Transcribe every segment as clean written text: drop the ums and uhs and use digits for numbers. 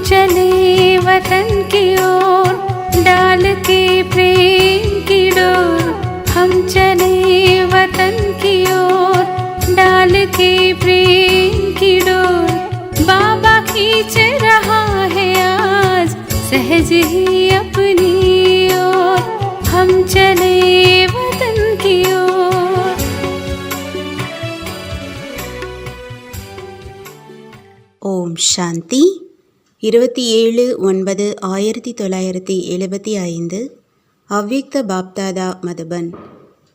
चले वतन की ओर डाल के प्रेम की डोर। हम चले वतन की ओर डाल के प्रेम की डोर। बाबा खींच रहा है आज सहज ही अपनी ओर। हम चले वतन की ओर। ஓம் சாந்தி. 27/9/1975 அவ்யக்த பாப்தாதா மதுபன்.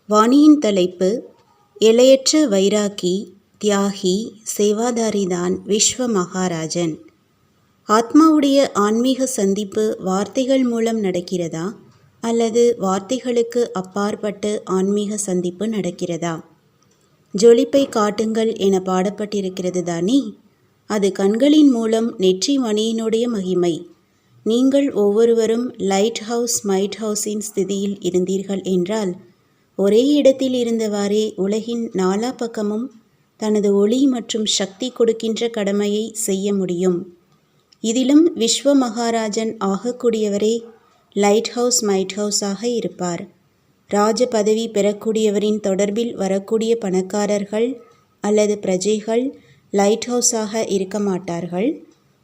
வாணியின் தலைப்பு: எல்லையற்ற வைராக்கி, தியாகி, சேவாதாரிதான் விஸ்வ மகாராஜன். ஆத்மாவுடைய ஆன்மீக சந்திப்பு வார்த்தைகள் மூலம் நடக்கிறதா அல்லது வார்த்தைகளுக்கு அப்பாற்பட்டு ஆன்மீக சந்திப்பு நடக்கிறதா? ஜொலிப்பை காட்டுங்கள் என பாடப்பட்டிருக்கிறது தானே? அது கண்களின் மூலம் நெற்றி மணியினுடைய மகிமை. நீங்கள் ஒவ்வொருவரும் லைட் ஹவுஸ் மைட் ஹவுஸின் ஸ்திதியில் இருந்தீர்கள் என்றால் ஒரே இடத்தில் இருந்தவாறே உலகின் நாலா பக்கமும் தனது ஒளி மற்றும் சக்தி கொடுக்கின்ற கடமையை செய்ய முடியும். இதிலும் விஸ்வ மகாராஜன் ஆகக்கூடியவரே லைட் ஹவுஸ் மைட் ஹவுஸாக இருப்பார். ராஜ பதவி பெறக்கூடியவரின் தொடர்பில் வரக்கூடிய பணக்காரர்கள் அல்லது பிரஜைகள் லைட் ஹவுஸாக இருக்க மாட்டார்கள்,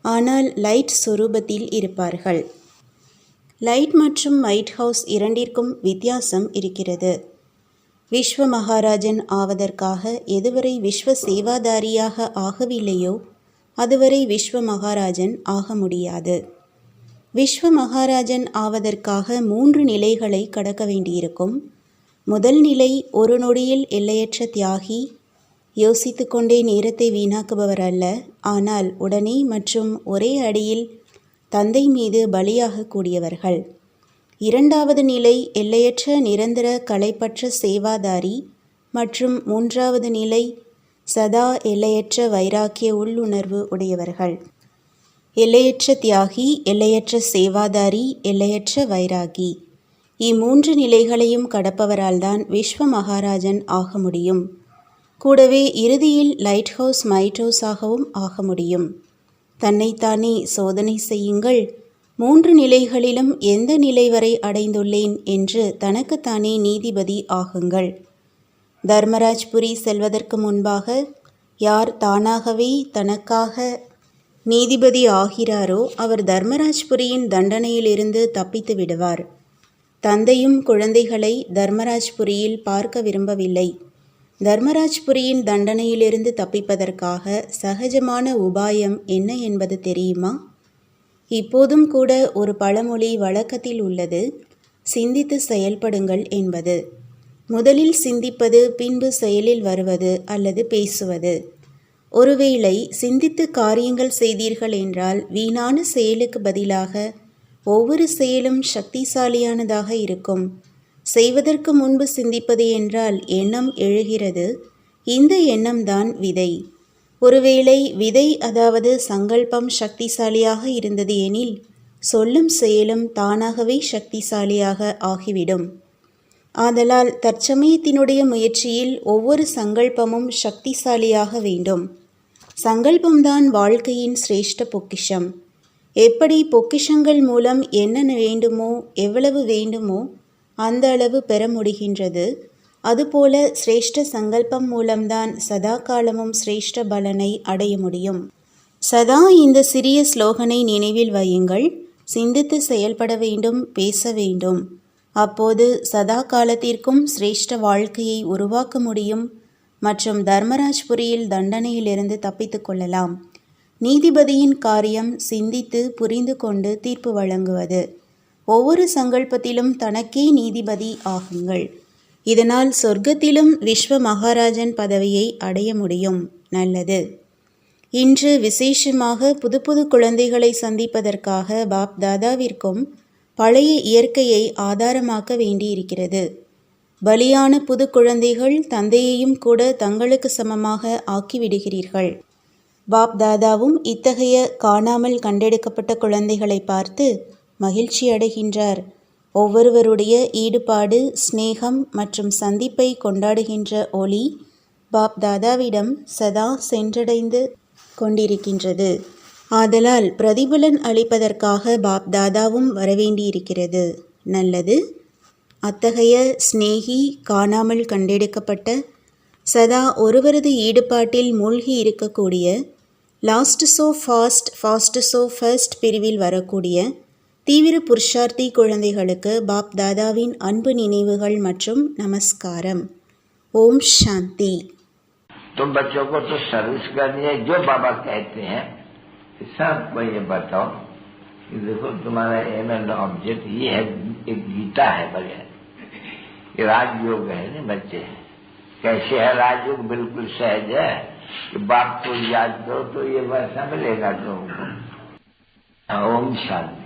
ஆனால் லைட் சொரூபத்தில் இருப்பார்கள். லைட் மற்றும் மைட் ஹவுஸ் இரண்டிற்கும் வித்தியாசம் இருக்கிறது. விஸ்வ மகாராஜன் ஆவதற்காக எதுவரை விஸ்வ சேவாதாரியாக ஆகவில்லையோ அதுவரை விஸ்வ மகாராஜன் ஆக முடியாது. விஸ்வ மகாராஜன் ஆவதற்காக 3 நிலைகளை கடக்க வேண்டியிருக்கும். முதல் நிலை ஒரு நொடியில் எல்லையற்ற தியாகி, யோசித்து கொண்டே நேரத்தை வீணாக்குபவர் அல்ல, ஆனால் உடனே மற்றும் ஒரே அடியில் தந்தை மீது பலியாக கூடியவர்கள். இரண்டாவது நிலை எல்லையற்ற நிரந்தர கலைப்பற்ற சேவாதாரி மற்றும் மூன்றாவது நிலை சதா எல்லையற்ற வைராக்கிய உள்ளுணர்வு உடையவர்கள். எல்லையற்ற தியாகி, எல்லையற்ற சேவாதாரி, எல்லையற்ற வைராகி, இம்மூன்று நிலைகளையும் கடப்பவரால் தான் விஸ்வ மகாராஜன் ஆக முடியும். கூடவே இறுதியில் லைட் ஹவுஸ் மைட் ஹவுஸாகவும் ஆக முடியும். தன்னைத்தானே சோதனை செய்யுங்கள். 3 நிலைகளிலும் எந்த நிலை வரை அடைந்துள்ளேன் என்று தனக்குத்தானே நீதிபதி ஆகுங்கள். தர்மராஜ்புரி செல்வதற்கு முன்பாக யார் தானாகவே தனக்காக நீதிபதி ஆகிறாரோ அவர் தர்மராஜ்புரியின் தண்டனையிலிருந்து தப்பித்து விடுவார். தந்தையும் குழந்தைகளை தர்மராஜ்புரியில் பார்க்க விரும்பவில்லை. தர்மராஜ்புரியின் தண்டனையிலிருந்து தப்பிப்பதற்காக சகஜமான உபாயம் என்ன என்பது தெரியுமா? இப்போதும் கூட ஒரு பழமொழி வழக்கத்தில் உள்ளது, சிந்தித்து செயல்படுங்கள் என்பது. முதலில் சிந்திப்பது, பின்பு செயலில் வருவது அல்லது பேசுவது. ஒருவேளை சிந்தித்து காரியங்கள் செய்தீர்கள் என்றால் வீணான செயலுக்கு பதிலாக ஒவ்வொரு செயலும் சக்திசாலியானதாக இருக்கும். செய்வதற்கு முன்பு சிந்திப்பது என்றால் எண்ணம் எழுகிறது. இந்த எண்ணம்தான் விதை. ஒருவேளை விதை அதாவது சங்கல்பம் சக்திசாலியாக இருந்தது எனில் சொல்லும் செயலும் தானாகவே சக்திசாலியாக ஆகிவிடும். ஆதலால் தற்சமயத்தினுடைய முயற்சியில் ஒவ்வொரு சங்கல்பமும் சக்திசாலியாக வேண்டும். சங்கல்பம்தான் வாழ்க்கையின் சிரேஷ்ட பொக்கிஷம். எப்படி பொக்கிஷங்கள் மூலம் என்ன வேண்டுமோ எவ்வளவு வேண்டுமோ அந்த அளவு பெற முடிகின்றது, அதுபோல சிரேஷ்ட சங்கல்பம் மூலம்தான் சதா காலமும் சிரேஷ்ட பலனை அடைய முடியும். சதா இந்த சிறிய ஸ்லோகனை நினைவில் வையுங்கள். சிந்தித்து செயல்பட வேண்டும், பேச வேண்டும். அப்போது சதா காலத்திற்கும் சிரேஷ்ட வாழ்க்கையை உருவாக்க முடியும் மற்றும் தர்மராஜ்புரியில் தண்டனையிலிருந்து தப்பித்து கொள்ளலாம். நீதிபதியின் காரியம் சிந்தித்து புரிந்து கொண்டு தீர்ப்பு வழங்குவது. ஒவ்வொரு சங்கல்பத்திலும் தனக்கே நீதிபதி ஆகுங்கள். இதனால் சொர்க்கத்திலும் விஸ்வ மகாராஜன் பதவியை அடைய முடியும். நல்லது. இன்று விசேஷமாக புது புது குழந்தைகளை சந்திப்பதற்காக பாப் தாதாவிற்கும் பழைய இயற்கையை ஆதாரமாக்க வேண்டியிருக்கிறது. பலியான புது குழந்தைகள் தந்தையையும் கூட தங்களுக்கு சமமாக ஆக்கிவிடுகிறீர்கள். பாப் தாதாவும் இத்தகைய காணாமல் கண்டெடுக்கப்பட்ட குழந்தைகளை பார்த்து மகிழ்ச்சி அடைகின்றார். ஒவ்வொருவருடைய ஈடுபாடு, சிநேகம் மற்றும் சந்திப்பை கொண்டாடுகின்ற ஒளி பாப் தாதாவிடம் சதா சென்றடைந்து கொண்டிருக்கின்றது. ஆதலால் பிரதிபலன் அளிப்பதற்காக பாப் தாதாவும் வரவேண்டியிருக்கிறது. நல்லது. அத்தகைய சிநேகி, காணாமல் கண்டெடுக்கப்பட்ட, சதா ஒருவரது ஈடுபாட்டில் மூழ்கி இருக்கக்கூடிய, last so fast fast so first பிரிவில் வரக்கூடிய தீவிர புருஷார்த்தி குழந்தைகளுக்கு பாப் தாதாவின் அன்பு நினைவுகள் மற்றும் நமஸ்காரம். ஓம் சாந்தி. तुम बच्चों को तो सर्विस करनी है, जो बाबा कहते हैं सबको ये बताओ कि देखो तुम्हारा एम एंड ऑब्जेक्ट ये है, एक गीता है बगैर, ये राजयोग है ना बच्चे। कैसे है राजयोग? बिल्कुल सहज है कि बाप को याद करो तो ये वैसा मिलेगा तुमको। ओम शांति।